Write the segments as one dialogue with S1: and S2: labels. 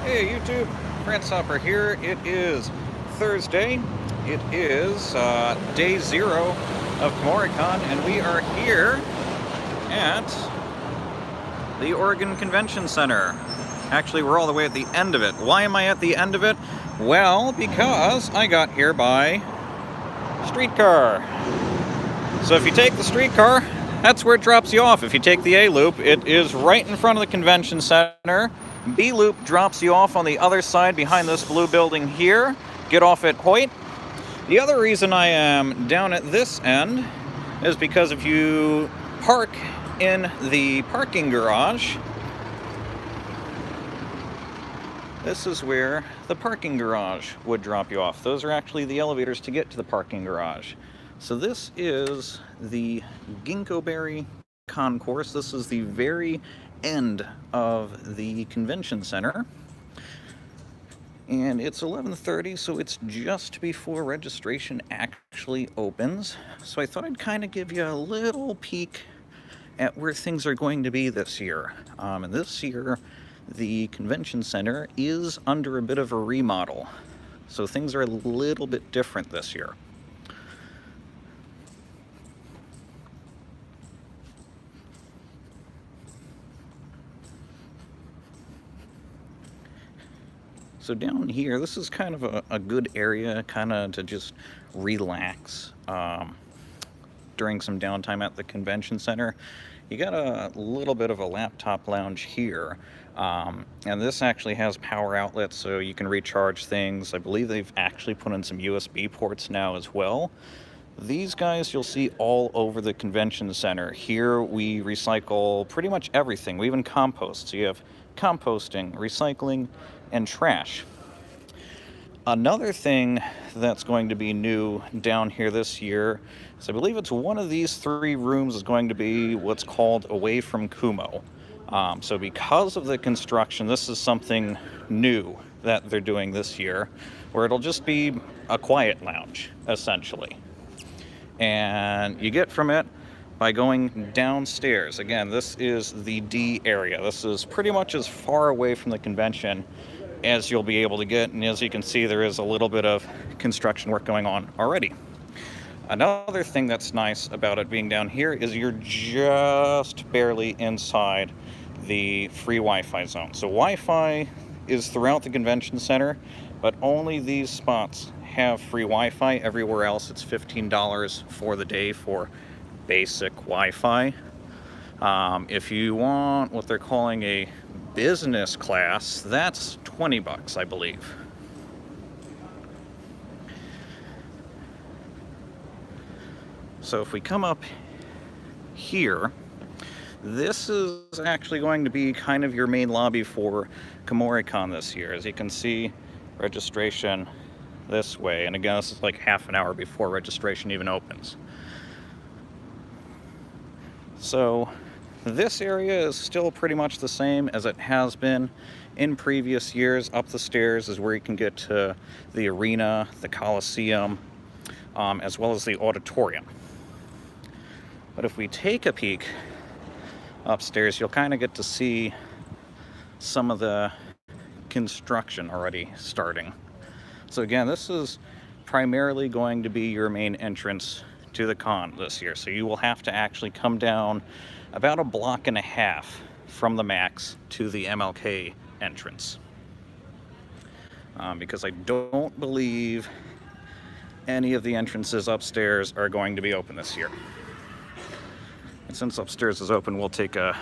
S1: Hey YouTube, Grant Hopper here. It is Thursday. It is day 0 of Kumoricon, and we are here at the Oregon Convention Center. Actually, we're all the way at the end of it. Why am I at the end of it? Well, because I got here by streetcar. So if you take the streetcar, that's where it drops you off. If you take the A loop, it is right in front of the convention center. B loop drops you off on the other side behind this blue building here. Get off at Hoyt. The other reason I am down at this end is because if you park in the parking garage, this is where the parking garage would drop you off. Those are actually the elevators to get to the parking garage. So this is the Gingko Concourse. This is the very end of the convention center. And it's 11:30, so it's just before registration actually opens. So I thought I'd kind of give you a little peek at where things are going to be this year. And this year, the convention center is under a bit of a remodel. So things are a little bit different this year. So down here, this is kind of a good area kind of to just relax during some downtime at the convention center. You got a little bit of a laptop lounge here, and this actually has power outlets so you can recharge things. I believe they've actually put in some USB ports now as well. These guys you'll see all over the convention center. Here we recycle pretty much everything. We even compost. So you have composting, recycling, and trash. Another thing that's going to be new down here this year is I believe it's one of these 3 rooms is going to be what's called Away from Kumo. So because of the construction, this is something new that they're doing this year, where it'll just be a quiet lounge, essentially. And you get from it by going downstairs. Again, this is the D area. This is pretty much as far away from the convention as you'll be able to get, and as you can see, there is a little bit of construction work going on already. Another thing that's nice about it being down here is you're just barely inside the free Wi-Fi zone. So Wi-Fi is throughout the convention center, but only these spots have free Wi-Fi. Everywhere else it's $15 for the day for basic Wi-Fi. If you want what they're calling a business class, that's $20, I believe. So if we come up here, this is actually going to be kind of your main lobby for Kumoricon this year. As you can see, registration this way, and again, this is like half an hour before registration even opens. So this area is still pretty much the same as it has been in previous years. Up the stairs is where you can get to the arena, the Coliseum, as well as the auditorium. But if we take a peek upstairs, you'll kind of get to see some of the construction already starting. So again, this is primarily going to be your main entrance to the con this year. So you will have to actually come down about a block and a half from the Max to the MLK entrance. Because I don't believe any of the entrances upstairs are going to be open this year. And since upstairs is open, we'll take a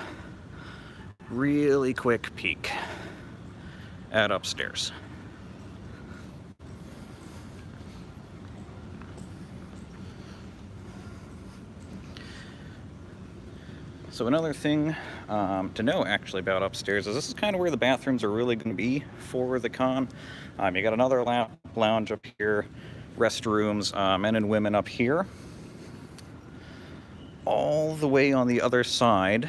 S1: really quick peek at upstairs. So another thing to know actually about upstairs is this is kind of where the bathrooms are really going to be for the con. You got another lounge up here, restrooms, men and women up here. All the way on the other side,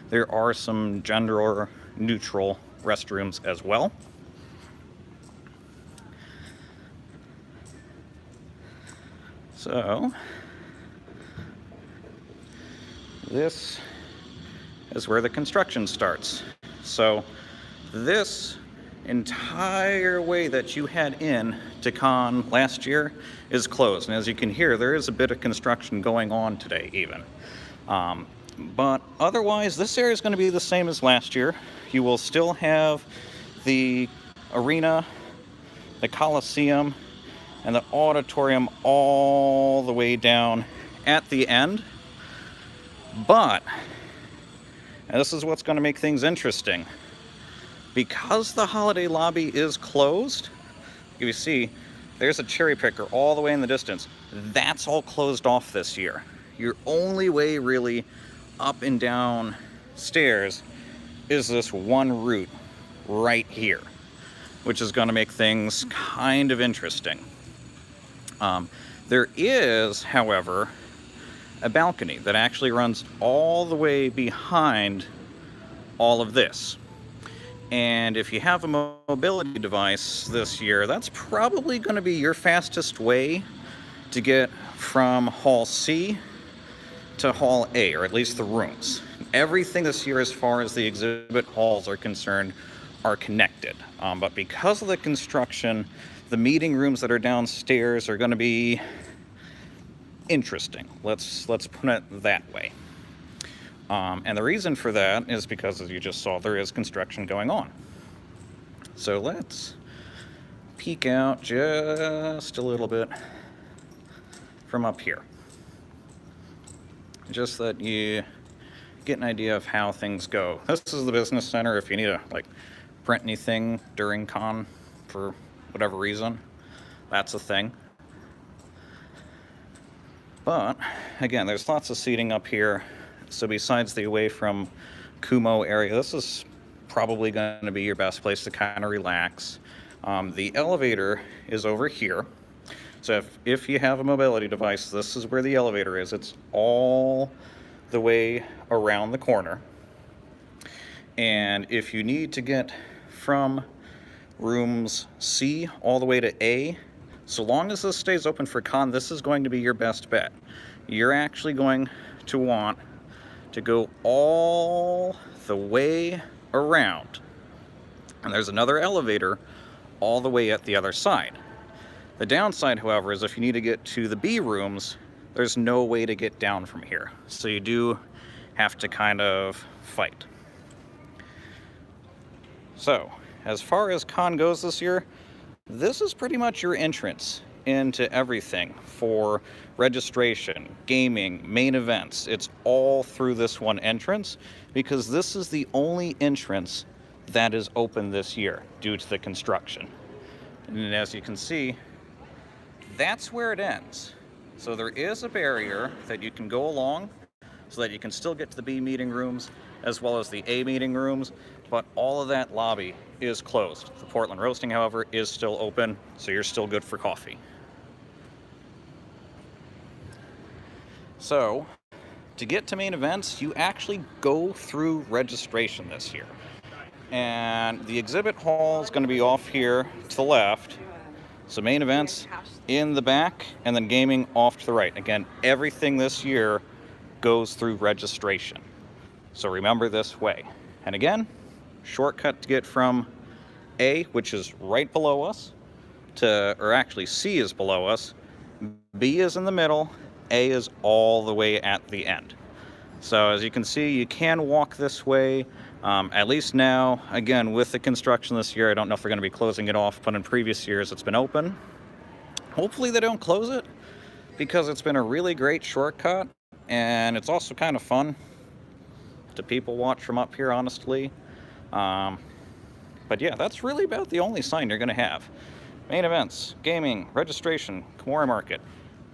S1: there are some gender neutral restrooms as well. So this is where the construction starts. So this entire way that you had in to Con last year is closed. And as you can hear, there is a bit of construction going on today even. But otherwise, this area is going to be the same as last year. You will still have the arena, the Coliseum, and the auditorium all the way down at the end. But, and this is what's going to make things interesting, because the holiday lobby is closed, you see, there's a cherry picker all the way in the distance. That's all closed off this year. Your only way really up and down stairs is this one route right here, which is going to make things kind of interesting. There is, however, a balcony that actually runs all the way behind all of this. And if you have a mobility device this year, that's probably going to be your fastest way to get from Hall C to Hall A, or at least the rooms. Everything this year as far as the exhibit halls are concerned are connected. But because of the construction, the meeting rooms that are downstairs are going to be interesting. Let's put it that way. And the reason for that is because, as you just saw, there is construction going on. So let's peek out just a little bit from up here, just so that you get an idea of how things go. This is the business center. If you need to print anything during con for whatever reason, that's a thing. But again, there's lots of seating up here. So besides the away from Kumo area, this is probably going to be your best place to kind of relax. The elevator is over here. So if you have a mobility device, this is where the elevator is. It's all the way around the corner. And if you need to get from rooms C all the way to A, so long as this stays open for con, this is going to be your best bet. You're actually going to want to go all the way around. And there's another elevator all the way at the other side. The downside, however, is if you need to get to the B rooms, there's no way to get down from here. So you do have to kind of fight. So, as far as con goes this year, this is pretty much your entrance into everything for registration, gaming, main events. It's all through this one entrance, because this is the only entrance that is open this year due to the construction. And as you can see, that's where it ends. So there is a barrier that you can go along so that you can still get to the B meeting rooms as well as the A meeting rooms, but all of that lobby is closed. The Portland Roasting, however, is still open, so you're still good for coffee. So, to get to main events, you actually go through registration this year. And the exhibit hall is going to be off here to the left. So main events in the back, and then gaming off to the right. Again, everything this year goes through registration. So remember this way. And again, shortcut to get from A, which is right below us, to, or actually C is below us, B is in the middle, A is all the way at the end. So as you can see, you can walk this way, at least now. Again, with the construction this year, I don't know if they're going to be closing it off, but in previous years it's been open. Hopefully they don't close it, because it's been a really great shortcut, and it's also kind of fun to people watch from up here, honestly. But yeah, that's really about the only sign you're going to have. Main events, gaming, registration, Kumoricon Market,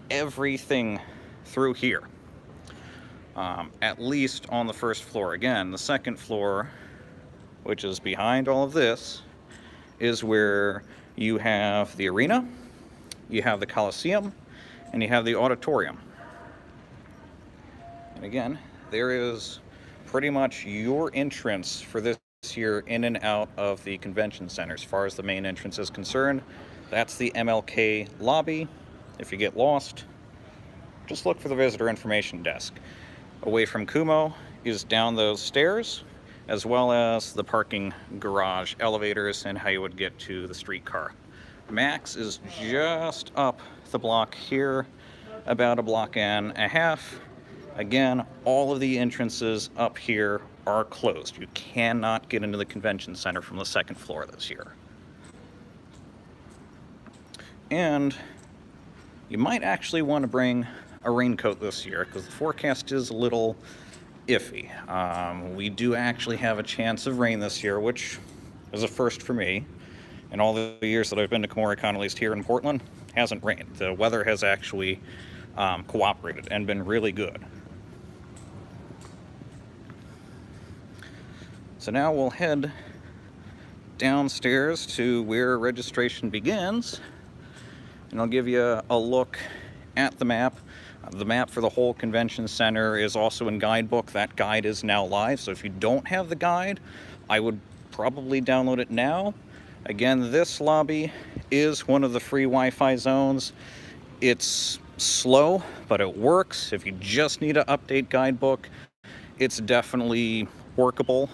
S1: everything through here. At least on the first floor. Again, the second floor, which is behind all of this, is where you have the arena, you have the Coliseum, and you have the auditorium. And again, there is pretty much your entrance for this year in and out of the convention center. As far as the main entrance is concerned, that's the MLK lobby. If you get lost, just look for the visitor information desk. Away from Kumo is down those stairs, as well as the parking garage elevators and how you would get to the streetcar. Max is just up the block here, about a block and a half. Again, all of the entrances up here are closed. You cannot get into the convention center from the second floor this year. And you might actually want to bring a raincoat this year because the forecast is a little iffy. We do actually have a chance of rain this year, which is a first for me. In all the years that I've been to Kumoricon, at least here in Portland, hasn't rained. The weather has actually cooperated and been really good. So now we'll head downstairs to where registration begins, and I'll give you a look at the map. The map for the whole convention center is also in Guidebook. That guide is now live, so if you don't have the guide, I would probably download it now. Again, this lobby is one of the free Wi-Fi zones. It's slow, but it works. If you just need to update Guidebook, it's definitely workable.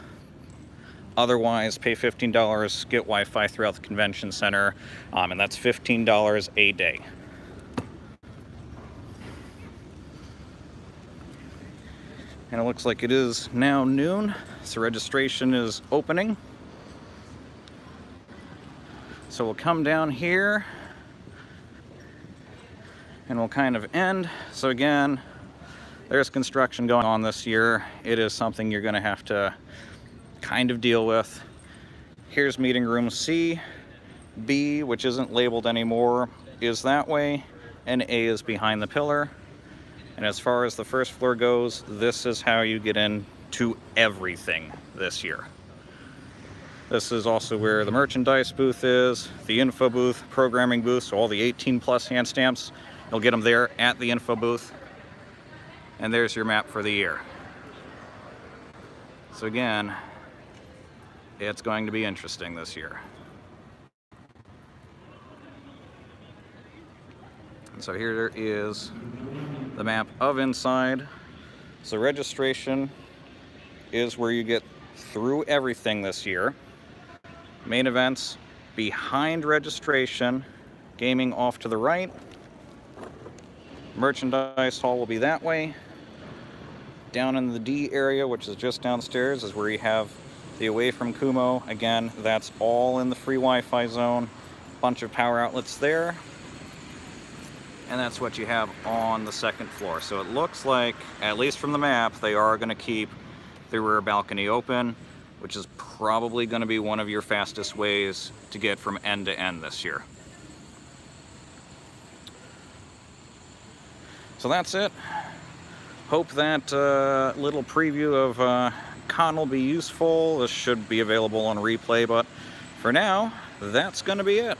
S1: Otherwise, pay $15, get Wi-Fi throughout the convention center, and that's $15 a day. And it looks like it is now noon, so registration is opening. So we'll come down here, and we'll kind of end. So again, there's construction going on this year. It is something you're going to have to kind of deal with. Here's meeting room C. B, which isn't labeled anymore, is that way, and A is behind the pillar. And as far as the first floor goes, this is how you get into everything this year. This is also where the merchandise booth is, the info booth, programming booth, so all the 18+ hand stamps, you'll get them there at the info booth. And there's your map for the year. So again, it's going to be interesting this year. And so here is the map of inside. So registration is where you get through everything this year. Main events behind registration, gaming off to the right. Merchandise hall will be that way. Down in the D area, which is just downstairs, is where you have the away from Kumo. Again, that's all in the free Wi-Fi zone. Bunch of power outlets there. And that's what you have on the second floor. So it looks like, at least from the map, they are going to keep the rear balcony open, which is probably going to be one of your fastest ways to get from end to end this year. So that's it. Hope that little preview of con will be useful. This should be available on replay, but for now, that's going to be it.